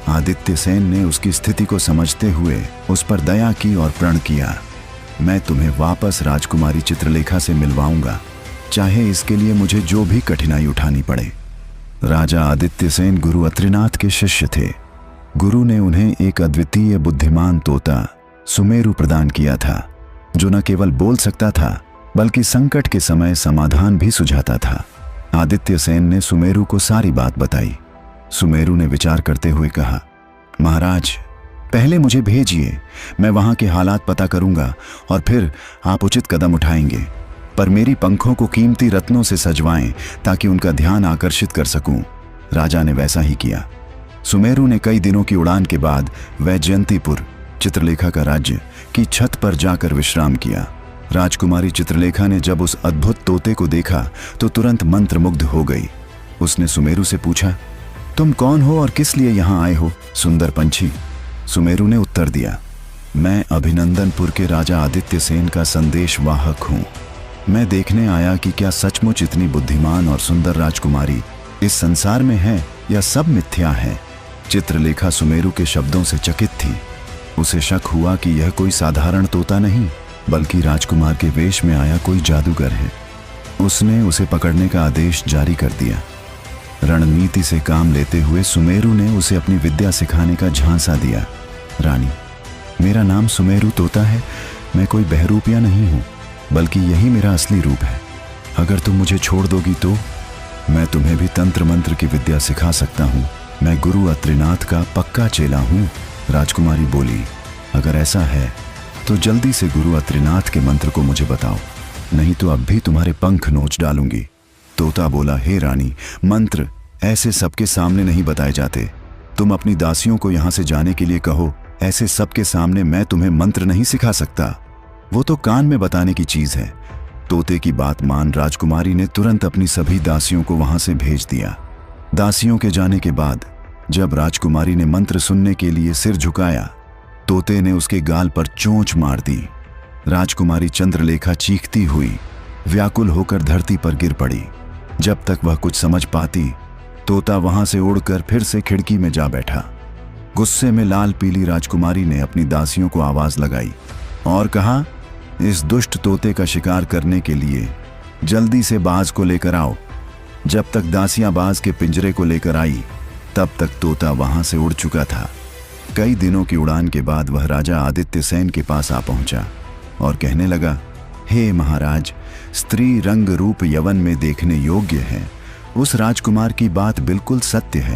आदित्य सेन ने उसकी स्थिति को समझते हुए उस पर दया की और प्रण किया, मैं तुम्हें वापस राजकुमारी चित्रलेखा से मिलवाऊंगा, चाहे इसके लिए मुझे जो भी कठिनाई उठानी पड़े। राजा आदित्य सेन गुरु अत्रिनाथ के शिष्य थे। गुरु ने उन्हें एक अद्वितीय बुद्धिमान तोता सुमेरु प्रदान किया था, जो न केवल बोल सकता था बल्कि संकट के समय समाधान भी सुझाता था। आदित्य सेन ने सुमेरु को सारी बात बताई। सुमेरु ने विचार करते हुए कहा, महाराज, पहले मुझे भेजिए, मैं वहां के हालात पता करूंगा और फिर आप उचित कदम उठाएंगे। पर मेरी पंखों को कीमती रत्नों से सजवाएं ताकि उनका ध्यान आकर्षित कर सकूं। राजा ने वैसा ही किया। सुमेरु ने कई दिनों की उड़ान के बाद वैजयंतीपुर, चित्रलेखा का राज्य, की छत पर जाकर विश्राम किया। राजकुमारी चित्रलेखा ने जब उस अद्भुत तोते को देखा तो तुरंत मंत्रमुग्ध हो गई। उसने सुमेरु से पूछा, तुम कौन हो और किस लिए यहाँ आए हो, सुंदर पंछी? सुमेरु ने उत्तर दिया, मैं अभिनंदनपुर के राजा आदित्य सेन का संदेश वाहक हूँ। मैं देखने आया कि क्या सचमुच इतनी बुद्धिमान और सुंदर राजकुमारी इस संसार में है या सब मिथ्या है। चित्रलेखा सुमेरु के शब्दों से चकित थी। उसे शक हुआ कि यह कोई साधारण तोता नहीं बल्कि राजकुमार के वेश में आया कोई जादूगर है। उसने उसे पकड़ने का आदेश जारी कर दिया। रणनीति से काम लेते हुए सुमेरु ने उसे अपनी विद्या सिखाने का झांसा दिया। रानी, मेरा नाम सुमेरु तोता है। मैं कोई बहरूपिया नहीं हूँ, बल्कि यही मेरा असली रूप है। अगर तुम मुझे छोड़ दोगी तो मैं तुम्हें भी तंत्र मंत्र की विद्या सिखा सकता हूँ। मैं गुरु अत्रिनाथ का पक्का चेला हूँ। राजकुमारी बोली, अगर ऐसा है तो जल्दी से गुरु अत्रिनाथ के मंत्र को मुझे बताओ, नहीं तो अब भी तुम्हारे पंख नोच डालूंगी। तोता बोला, हे रानी, मंत्र ऐसे सबके सामने नहीं बताए जाते। तुम अपनी दासियों को यहाँ से जाने के लिए कहो। ऐसे सबके सामने मैं तुम्हें मंत्र नहीं सिखा सकता, वो तो कान में बताने की चीज है। तोते की बात मान राजकुमारी ने तुरंत अपनी सभी दासियों को वहां से भेज दिया। दासियों के जाने के बाद जब राजकुमारी ने मंत्र सुनने के लिए सिर झुकाया, तोते ने उसके गाल पर चोंच मार दी। राजकुमारी चंद्रलेखा चीखती हुई व्याकुल होकर धरती पर गिर पड़ी। जब तक वह कुछ समझ पाती, तोता वहां से उड़कर फिर से खिड़की में जा बैठा। गुस्से में लाल पीली राजकुमारी ने अपनी दासियों को आवाज लगाई और कहा, इस दुष्ट तोते का शिकार करने के लिए जल्दी से बाज को लेकर आओ। जब तक दासियां बाज के पिंजरे को लेकर आई, तब तक तोता वहां से उड़ चुका था। कई दिनों की उड़ान के बाद वह राजा आदित्य सेन के पास आ पहुंचा और कहने लगा, हे महाराज, स्त्री रंग रूप यवन में देखने योग्य है। उस राजकुमार की बात बिल्कुल सत्य है।